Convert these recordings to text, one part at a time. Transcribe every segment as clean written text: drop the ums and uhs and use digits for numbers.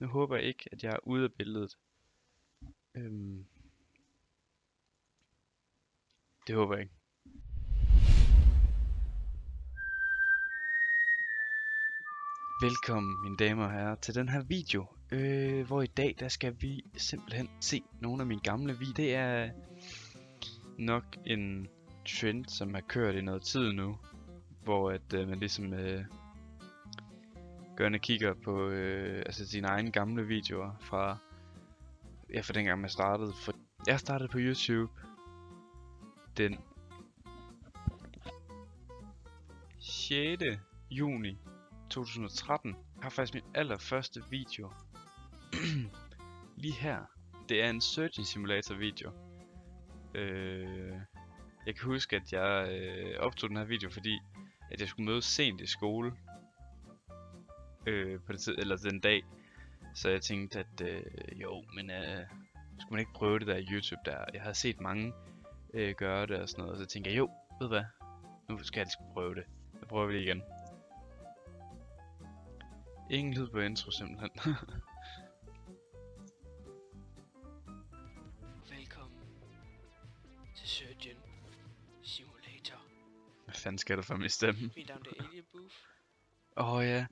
Nu håber jeg ikke, at jeg er ude af billedet. Det håber jeg ikke. Velkommen, mine damer og herrer, til den her video, hvor i dag, der skal vi simpelthen se nogle af mine gamle videoer. Det er nok en trend, som har kørt i noget tid nu, hvor at man ligesom gørende kigger på altså sine egne gamle videoer fra dengang man startede. Jeg startede på YouTube den 6. juni 2013. Jeg har faktisk min allerførste video lige her. Det er en Surgeon Simulator video. Jeg kan huske, at jeg optog den her video, fordi at jeg skulle møde sent i skole på det tid, eller den dag. Så jeg tænkte, at skulle man ikke prøve det der i YouTube der? Jeg havde set mange gøre det og sådan noget, og så tænkte jeg, ved du hvad? Nu skal jeg sgu prøve det. Så prøver vi det igen. Ingen lyd på intro simpelthen. Velkommen til Surgeon Simulator. Hvad fanden skal der for min stemme? Mit navn er Alien Boof. Ja.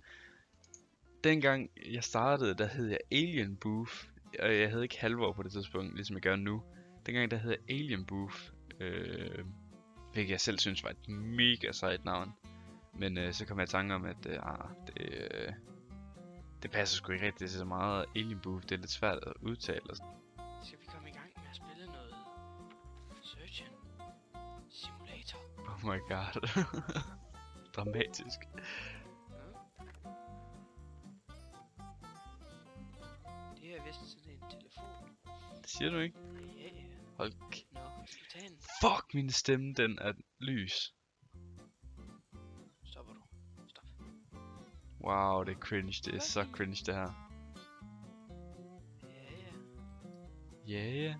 Dengang jeg startede, der hed jeg Alien Boof. Og jeg havde ikke halvår på det tidspunkt, ligesom jeg gør nu. Dengang der hed jeg Alien Boof. Hvilket jeg selv synes var et mega sejt navn. Men så kom jeg i tanke om, at det passer sgu ikke rigtig til så meget. Alien Boof, det er lidt svært at udtale. Skal vi komme i gang med at spille noget Surgeon Simulator? Oh my god. Dramatisk. Det er vist sådan en telefon. Det siger du ikke? Ja. Hold Nå, vi skal tage en. Fuck, min stemme, den er lys. Stopper du? Stop. Wow, det er cringe. Det er så cringe, det her. Ja.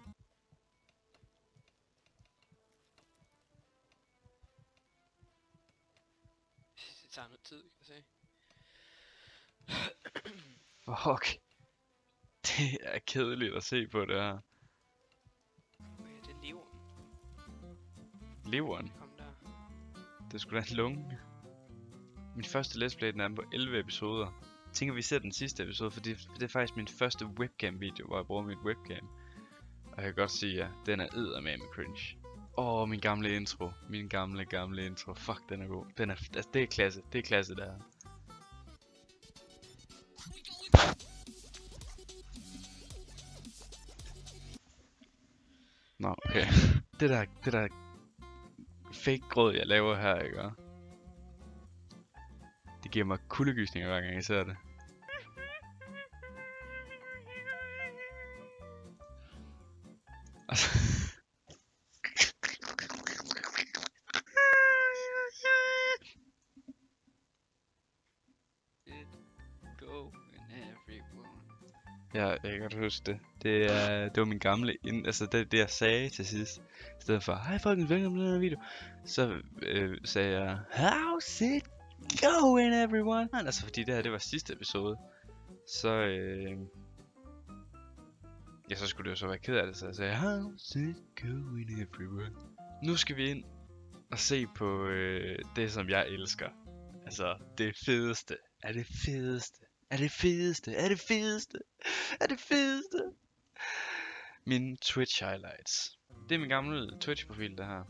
Det tager noget tid, kan jeg se. Fuck. Det er kedeligt at se på det her. Det er leveren. Leveren? Kom der. Det skulle da en lunge. Min første let's play, den er på 11 episoder. Jeg tænker, vi ser den sidste episode, for det er faktisk min første webcam video, hvor jeg bruger mit webcam. Og jeg kan godt sige, at den er eddermame med cringe. Min gamle intro. Min gamle intro. Fuck, den er god. Den er, altså, det er klasse. Det er klasse, der her. Nå, okay. Det der fake grød, jeg laver her, ikke? Det giver mig kuldegysninger, hver gang jeg ser det. Ja, jeg kan godt huske det. Det var min gamle altså det jeg sagde til sidst. I stedet for, hej folkens, velkommen til den her video. Så sagde jeg, how's it going everyone? Altså fordi det var sidste episode. Så så skulle det jo så være ked af det, så jeg sagde, how's it going everyone? Nu skal vi ind og se på det som jeg elsker. Altså det fedeste. Er det fedeste. Mine Twitch highlights. Det er min gamle Twitch profil, det her.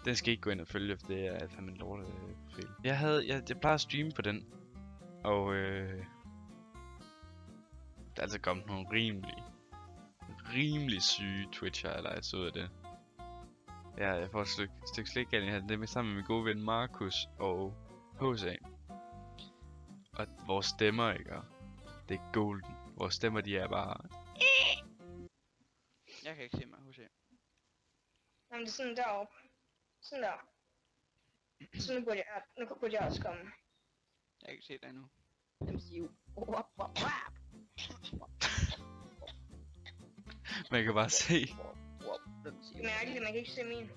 Den skal ikke gå ind og følge, for det er fandme en lorte profil. Jeg plejer at streame på den. Og der er altså kommet nogle rimelig syge Twitch highlights ud af det. Ja, jeg får et stykke slik af det. Det er med sammen med min gode ven Markus og HC. Og vores stemmer, ikke? Det er golden. Vores stemmer, de er bare... Jeg kan ikke se mig, HC. Jamen det er sådan deroppe. Sådan der. Så nu burde jeg også komme. Jeg kan ikke se dig endnu. Jamen jo. Man kan bare se. Mærkeligt, man kan ikke se min.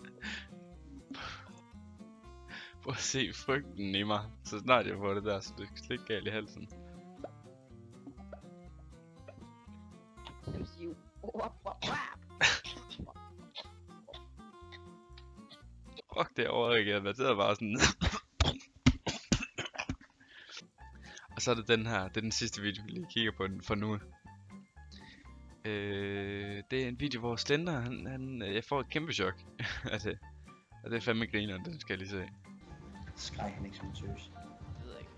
Prøv at se frygten i mig. Så snart jeg får det der, så det er slet galt i halsen. you. Wap, wap, wap. Fuck, det er overreageret. Det er bare sådan... Og så er det den her. Det er den sidste video, vi lige kigger på for nu. Det er en video, hvor Slender, jeg får et kæmpe chok af det. Og det er fandme griner, det skal jeg lige se. Skreg han ikke som en tøs? Det ved jeg ikke.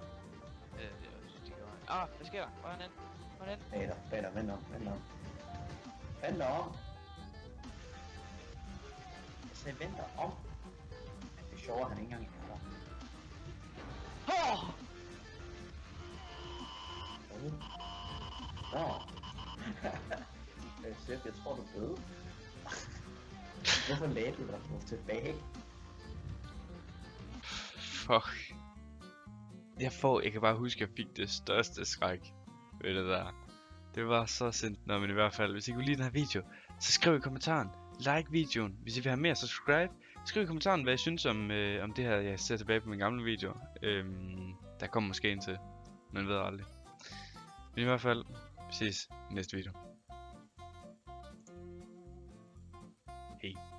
Jeg synes, det gjorde han. Hvad sker der? Hvor er han hen? Hvor er han hen? Bag dig, vend om. Vend dig om! Jeg sagde, vend dig om! Det er sjovere, han ikke engang er der. Nå! Sepp, jeg tror, du er død. Hvorfor lagde du dig nu tilbage? Fuck. Jeg kan bare huske, at jeg fik det største skræk ved det der. Det var så sindssygt. Nå, men i hvert fald, hvis I kunne lide den her video, så skriv i kommentaren. Like videoen. Hvis I vil have mere, så subscribe. Skriv i kommentaren, hvad I synes om det her, jeg ser tilbage på min gamle video. Der kommer måske en til. Man ved aldrig. Men i hvert fald, vi ses i næste video. Hej.